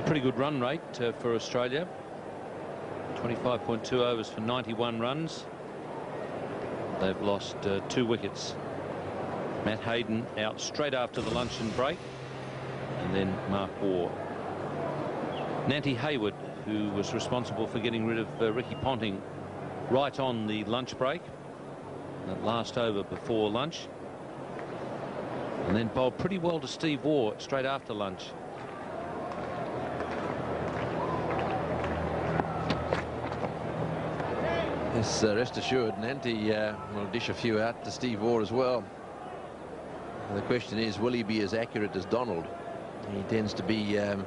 pretty good run rate for Australia. 25.2 overs for 91 runs. They've lost 2 wickets. Matt Hayden out straight after the luncheon break, and then Mark Waugh. Nantie Hayward, who was responsible for getting rid of Ricky Ponting right on the lunch break, that last over before lunch, and then bowled pretty well to Steve Waugh straight after lunch. Yes, rest assured, Nantie will dish a few out to Steve Waugh as well. The question is, will he be as accurate as Donald? He tends to be a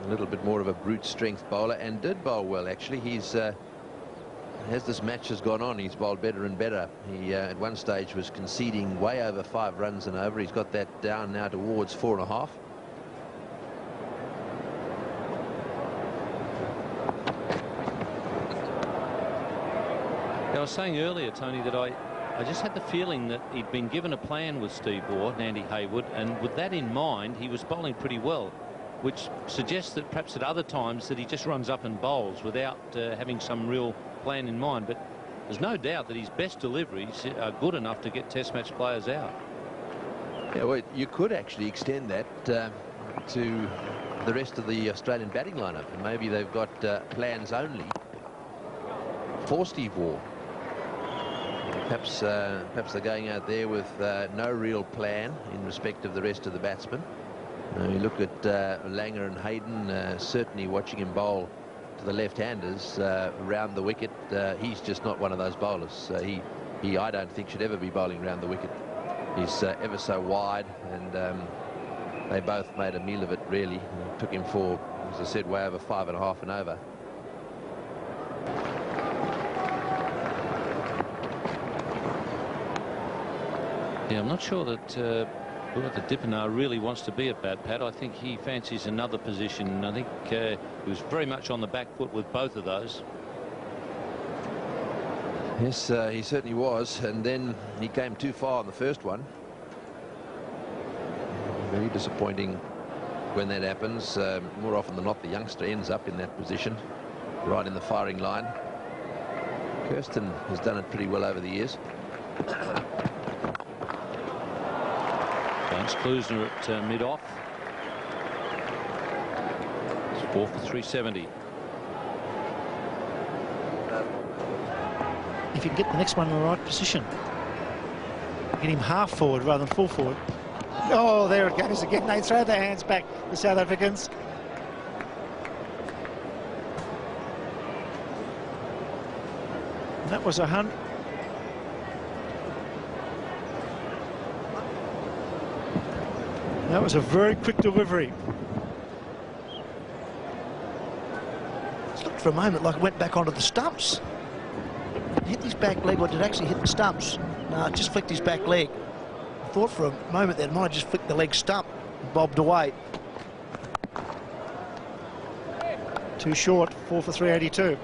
little bit more of a brute strength bowler, and did bowl well actually. He's as this match has gone on, he's bowled better and better. He at one stage was conceding way over 5 runs and over. He's got that down now towards 4.5. I was saying earlier, Tony, that I just had the feeling that he'd been given a plan with Steve Waugh, Nantie Hayward, and with that in mind, he was bowling pretty well, which suggests that perhaps at other times that he just runs up and bowls without having some real plan in mind. But there's no doubt that his best deliveries are good enough to get Test match players out. Yeah, well, you could actually extend that to the rest of the Australian batting lineup, and maybe they've got plans only for Steve Waugh. Perhaps they're going out there with no real plan in respect of the rest of the batsmen. You look at Langer and Hayden, certainly watching him bowl to the left-handers round the wicket. He's just not one of those bowlers. He I don't think should ever be bowling round the wicket. He's ever so wide, and they both made a meal of it really. It took him for, as I said, way over 5.5 and over. Yeah, I'm not sure that the Dippenar really wants to be at bat, Pat. I think he fancies another position. I think he was very much on the back foot with both of those. Yes, he certainly was, and then he came too far on the first one. Very disappointing when that happens. More often than not, the youngster ends up in that position, right in the firing line. Kirsten has done it pretty well over the years. Klusner at mid-off. It's 4 for 370. If you can get the next one in the right position, get him half forward rather than full forward. Oh, there it goes again. They throw their hands back, the South Africans. And that was a hunt. That was a very quick delivery. It looked for a moment like it went back onto the stumps. It hit his back leg, or did it actually hit the stumps? No, it just flicked his back leg. I thought for a moment that it might have just flicked the leg stump and bobbed away. Too short, 4 for 382.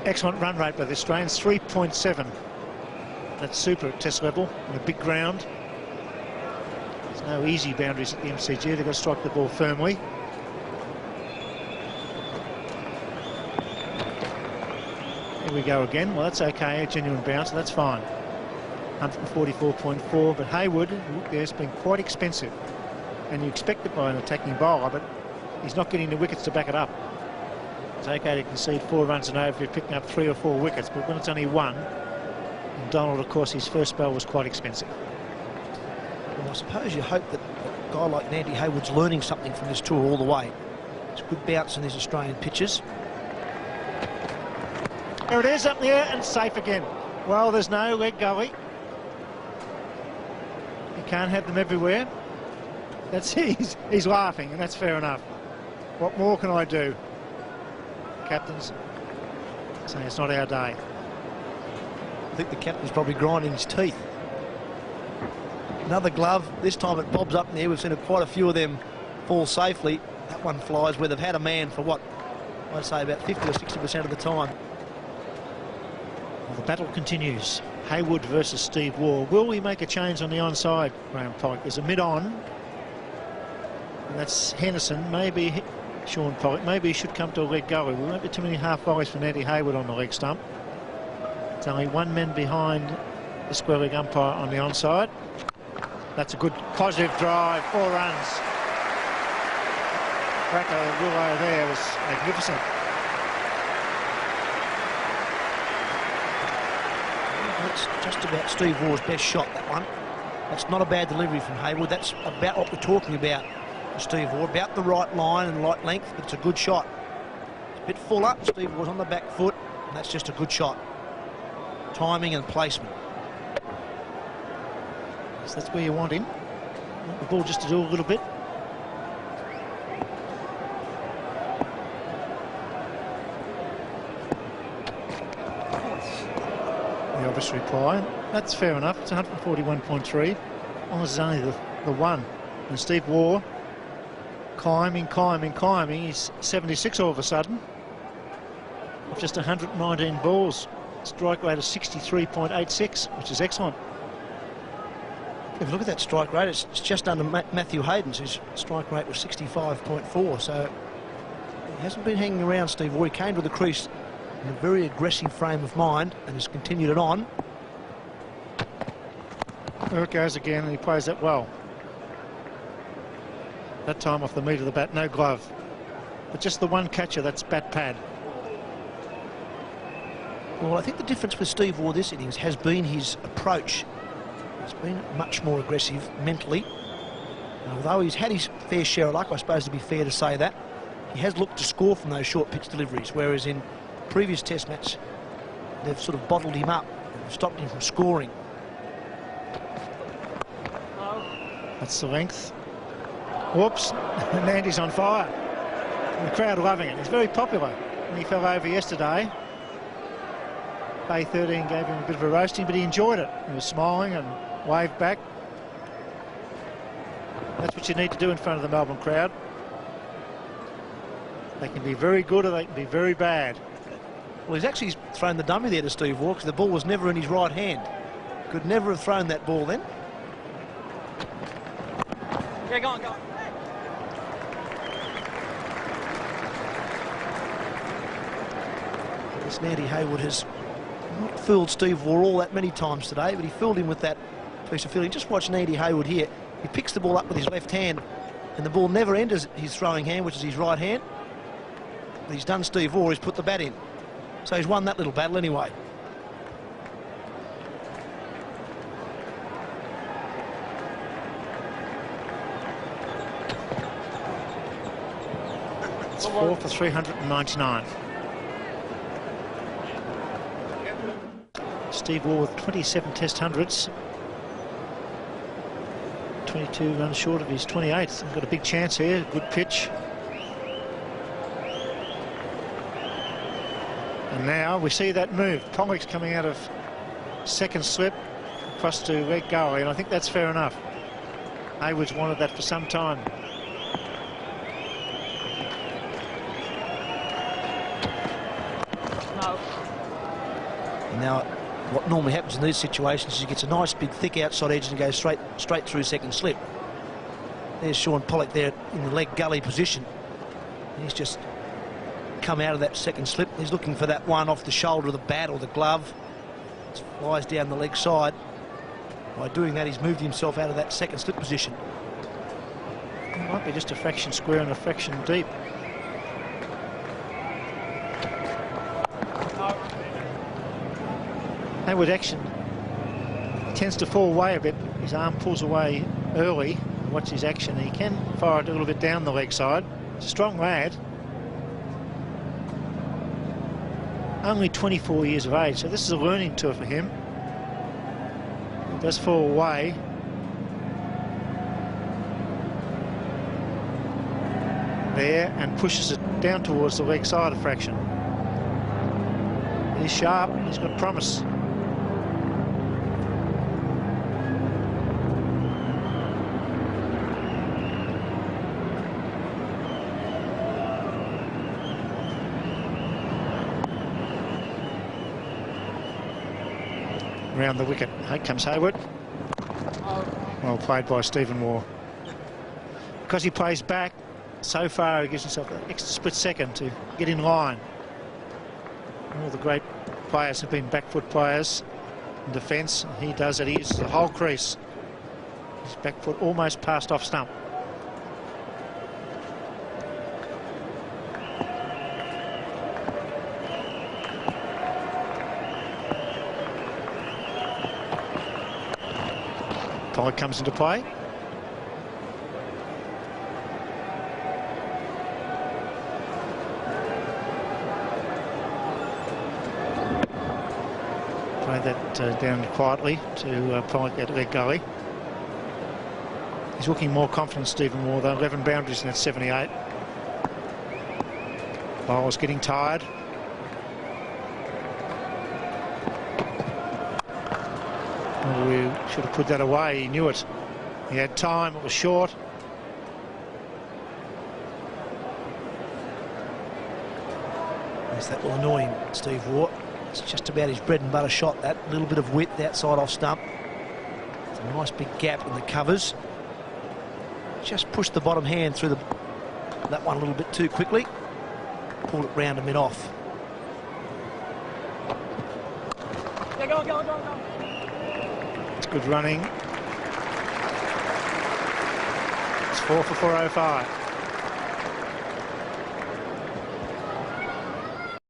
Excellent run rate by the Australians, 3.7. That's super at Test level on a big ground. There's no easy boundaries at the MCG. They've got to strike the ball firmly. Here we go again. Well, that's okay, a genuine bounce, so that's fine. 144.4, but Hayward, look there, has been quite expensive. And you expect it by an attacking bowler, but he's not getting the wickets to back it up. It's okay to concede 4 runs and over if you're picking up 3 or 4 wickets, but when it's only 1, and Donald, of course, his first spell was quite expensive. Well, I suppose you hope that a guy like Nantie Hayward's learning something from this tour all the way. It's a good bounce in these Australian pitches. There it is, up in the air and safe again. Well, there's no leg gully. You can't have them everywhere. That's he's laughing, and that's fair enough. What more can I do? Captain's saying it's not our day. I think the captain's probably grinding his teeth. Another glove. This time it bobs up in the air. We've seen quite a few of them fall safely. That one flies where they've had a man for what, I'd say about 50 or 60% of the time. Well, the battle continues. Hayward versus Steve Waugh. Will we make a change on the onside, Graham Pike? There's a mid-on. And that's Henderson. Maybe Sean Pollock. Maybe he should come to a leg gully. There won't be too many half volleys for Nantie Hayward on the leg stump. It's only one man behind the square leg umpire on the onside. That's a good positive drive. 4 runs. Cracker willow there was magnificent. That's just about Steve Waugh's best shot, that one. That's not a bad delivery from Hayward. That's about what we're talking about, Steve Waugh. About the right line and right length, but it's a good shot. It's a bit fuller. Steve Waugh's on the back foot, and that's just a good shot. Timing and placement. So that's where you want him. The ball just to do a little bit. The obvious reply. That's fair enough. It's 141.3. As long as it's only the one. And Steve Waugh climbing. He's 76 all of a sudden. Of just 119 balls. Strike rate of 63.86, which is excellent. If you look at that strike rate, it's just under Matthew Hayden's, whose strike rate was 65.4. So he hasn't been hanging around, Steve Waugh. He came to the crease in a very aggressive frame of mind and has continued it on. There it goes again, and he plays that well. That time off the meat of the bat, no glove. But just the one catcher, that's bat pad. Well, I think the difference with Steve Waugh this innings has been his approach. He's been much more aggressive mentally. Although he's had his fair share of luck, I suppose to be fair to say that, he has looked to score from those short pitch deliveries, whereas in previous test match they've sort of bottled him up and stopped him from scoring. That's the length. Whoops. Nantie's on fire. And the crowd loving it. He's very popular. And he fell over yesterday. Bay 13 gave him a bit of a roasting, but he enjoyed it. He was smiling and waved back. That's what you need to do in front of the Melbourne crowd. They can be very good or they can be very bad. Well, he's actually thrown the dummy there to Steve Waugh because the ball was never in his right hand. Could never have thrown that ball then. Yeah, go on. This Nantie Hayward has not fooled Steve Waugh all that many times today, but he fooled him with that piece of fielding. Just watch Nantie Hayward here. He picks the ball up with his left hand, and the ball never enters his throwing hand, which is his right hand. But he's done Steve Waugh, he's put the bat in. So he's won that little battle anyway. It's 4 for 399. Steve Waugh with 27 test hundreds. 22 runs short of his 28. He's got a big chance here. Good pitch. And now we see that move. Pollock's coming out of second slip across to leg gully, and I think that's fair enough. Hayward's wanted that for some time. No. Now, what normally happens in these situations is he gets a nice big thick outside edge and goes straight through second slip. There's Sean Pollock there in the leg gully position. He's just come out of that second slip. He's looking for that one off the shoulder of the bat or the glove. It flies down the leg side. By doing that, he's moved himself out of that second slip position. It might be just a fraction square and a fraction deep. Hayward action tends to fall away a bit. His arm pulls away early. Watch his action. He can fire it a little bit down the leg side. He's a strong lad. Only 24 years of age, so this is a learning tour for him. He does fall away. There, and pushes it down towards the leg side a fraction. He's sharp, he's got promise. Around the wicket. Here comes Hayward. Well played by Stephen Waugh. because he plays back so far, he gives himself an extra split second to get in line. All the great players have been back foot players in defence. He does it. He uses the whole crease. His back foot almost passed off stump. Pollard comes into play. Play that down quietly to Pollard at leg gully. He's looking more confident, Stephen Waugh, though. 11 boundaries in that 78. Bowler's getting tired. Oh, we should have put that away. He knew it. He had time. It was short. Yes, that will annoy him, Steve Waugh. It's just about his bread and butter shot, that little bit of width outside off stump. It's a nice big gap in the covers. Just pushed the bottom hand through that one a little bit too quickly. Pulled it round and mid-off. It's good running. It's 4 for 405.